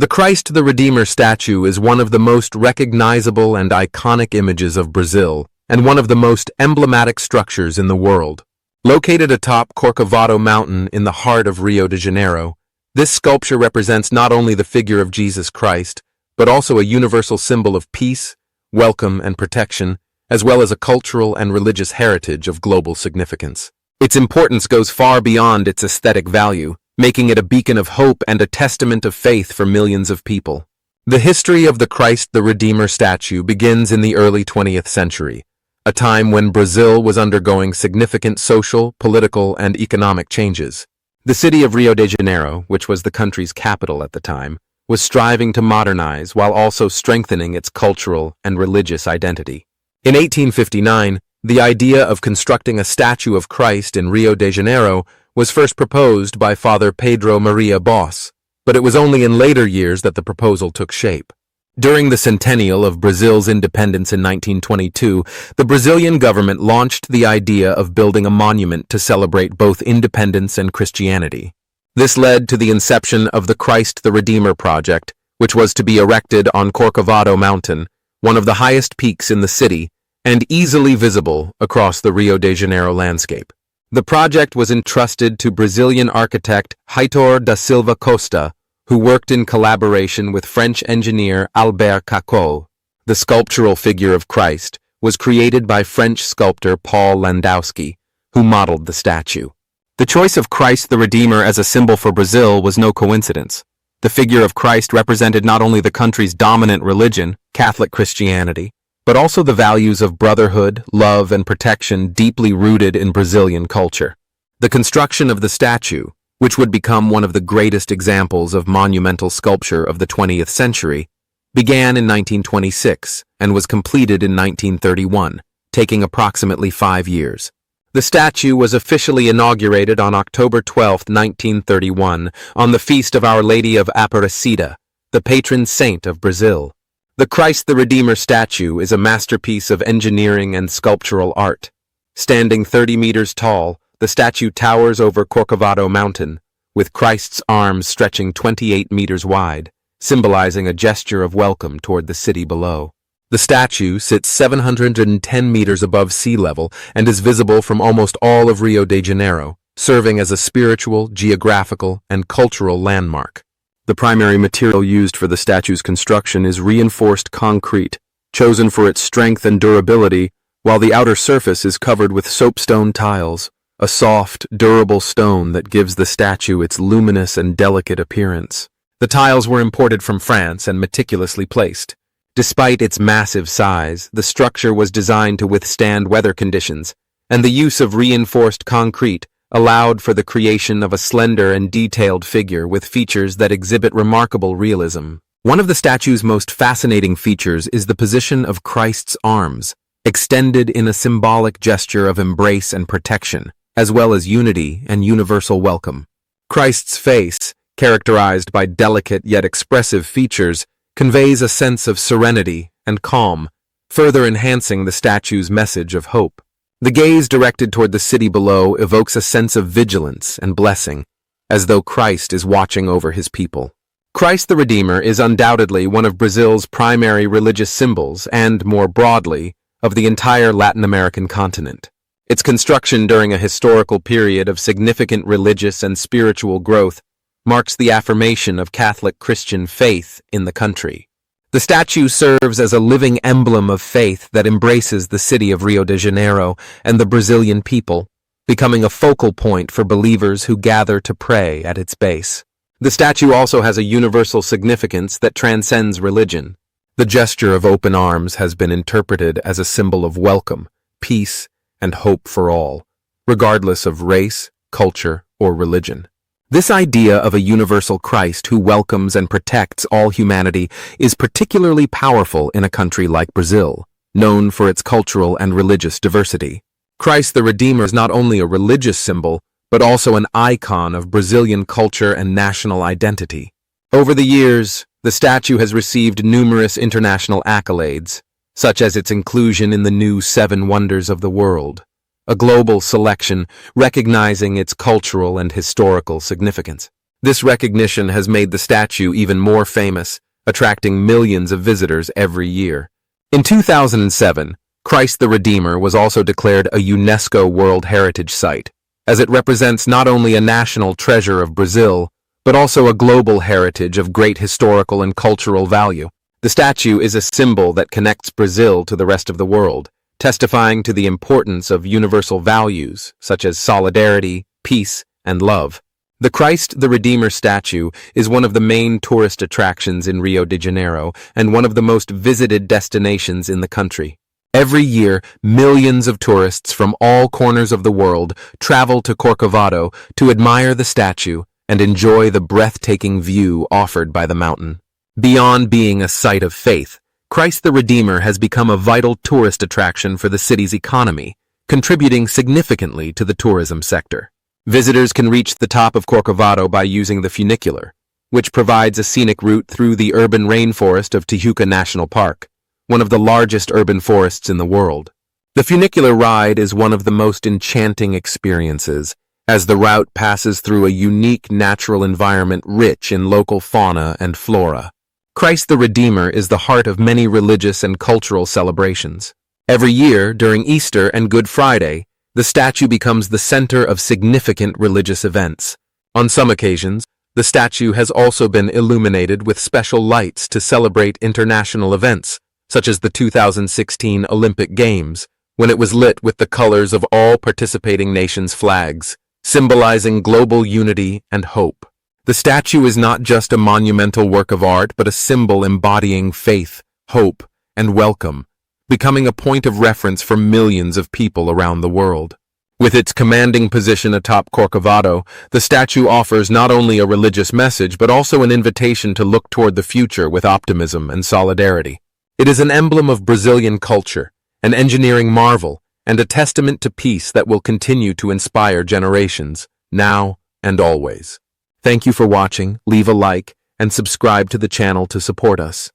The Christ the Redeemer statue is one of the most recognizable and iconic images of Brazil, and one of the most emblematic structures in the world. Located atop Corcovado Mountain in the heart of Rio de Janeiro, this sculpture represents not only the figure of Jesus Christ, but also a universal symbol of peace, welcome, and protection, as well as a cultural and religious heritage of global significance. Its importance goes far beyond its aesthetic value, making it a beacon of hope and a testament of faith for millions of people. The history of the Christ the Redeemer statue begins in the early 20th century, a time when Brazil was undergoing significant social, political, and economic changes. The city of Rio de Janeiro, which was the country's capital at the time, was striving to modernize while also strengthening its cultural and religious identity. In 1859, the idea of constructing a statue of Christ in Rio de Janeiro was first proposed by Father Pedro Maria Boss, but it was only in later years that the proposal took shape. During the centennial of Brazil's independence in 1922, the Brazilian government launched the idea of building a monument to celebrate both independence and Christianity. This led to the inception of the Christ the Redeemer project, which was to be erected on Corcovado Mountain, one of the highest peaks in the city, and easily visible across the Rio de Janeiro landscape. The project was entrusted to Brazilian architect Heitor da Silva Costa, who worked in collaboration with French engineer Albert Cacot. The sculptural figure of Christ was created by French sculptor Paul Landowski, who modeled the statue. The choice of Christ the Redeemer as a symbol for Brazil was no coincidence. The figure of Christ represented not only the country's dominant religion, Catholic Christianity, but also the values of brotherhood, love, and protection deeply rooted in Brazilian culture. The construction of the statue, which would become one of the greatest examples of monumental sculpture of the 20th century, began in 1926 and was completed in 1931, taking approximately 5 years. The statue was officially inaugurated on October 12, 1931, on the feast of Our Lady of Aparecida, the patron saint of Brazil. The Christ the Redeemer statue is a masterpiece of engineering and sculptural art. Standing 30 meters tall, the statue towers over Corcovado Mountain, with Christ's arms stretching 28 meters wide, symbolizing a gesture of welcome toward the city below. The statue sits 710 meters above sea level and is visible from almost all of Rio de Janeiro, serving as a spiritual, geographical, and cultural landmark. The primary material used for the statue's construction is reinforced concrete, chosen for its strength and durability, while the outer surface is covered with soapstone tiles, a soft, durable stone that gives the statue its luminous and delicate appearance. The tiles were imported from France and meticulously placed. Despite its massive size, the structure was designed to withstand weather conditions, and the use of reinforced concrete allowed for the creation of a slender and detailed figure with features that exhibit remarkable realism. One of the statue's most fascinating features is the position of Christ's arms, extended in a symbolic gesture of embrace and protection, as well as unity and universal welcome. Christ's face, characterized by delicate yet expressive features, conveys a sense of serenity and calm, further enhancing the statue's message of hope. The gaze directed toward the city below evokes a sense of vigilance and blessing, as though Christ is watching over his people. Christ the Redeemer is undoubtedly one of Brazil's primary religious symbols and, more broadly, of the entire Latin American continent. Its construction during a historical period of significant religious and spiritual growth marks the affirmation of Catholic Christian faith in the country. The statue serves as a living emblem of faith that embraces the city of Rio de Janeiro and the Brazilian people, becoming a focal point for believers who gather to pray at its base. The statue also has a universal significance that transcends religion. The gesture of open arms has been interpreted as a symbol of welcome, peace, and hope for all, regardless of race, culture, or religion. This idea of a universal Christ who welcomes and protects all humanity is particularly powerful in a country like Brazil, known for its cultural and religious diversity. Christ the Redeemer is not only a religious symbol, but also an icon of Brazilian culture and national identity. Over the years, the statue has received numerous international accolades, such as its inclusion in the new 7 Wonders of the World, a global selection recognizing its cultural and historical significance. This recognition has made the statue even more famous, attracting millions of visitors every year. In 2007, Christ the Redeemer was also declared a UNESCO World Heritage Site, as it represents not only a national treasure of Brazil, but also a global heritage of great historical and cultural value. The statue is a symbol that connects Brazil to the rest of the world, testifying to the importance of universal values such as solidarity, peace, and love. The Christ the Redeemer statue is one of the main tourist attractions in Rio de Janeiro and one of the most visited destinations in the country. Every year, millions of tourists from all corners of the world travel to Corcovado to admire the statue and enjoy the breathtaking view offered by the mountain. Beyond being a site of faith, Christ the Redeemer has become a vital tourist attraction for the city's economy, contributing significantly to the tourism sector. Visitors can reach the top of Corcovado by using the funicular, which provides a scenic route through the urban rainforest of Tijuca National Park, one of the largest urban forests in the world. The funicular ride is one of the most enchanting experiences, as the route passes through a unique natural environment rich in local fauna and flora. Christ the Redeemer is the heart of many religious and cultural celebrations. Every year, during Easter and Good Friday, the statue becomes the center of significant religious events. On some occasions, the statue has also been illuminated with special lights to celebrate international events, such as the 2016 Olympic Games, when it was lit with the colors of all participating nations' flags, symbolizing global unity and hope. The statue is not just a monumental work of art, but a symbol embodying faith, hope, and welcome, becoming a point of reference for millions of people around the world. With its commanding position atop Corcovado, the statue offers not only a religious message but also an invitation to look toward the future with optimism and solidarity. It is an emblem of Brazilian culture, an engineering marvel, and a testament to peace that will continue to inspire generations, now and always. Thank you for watching, leave a like, and subscribe to the channel to support us.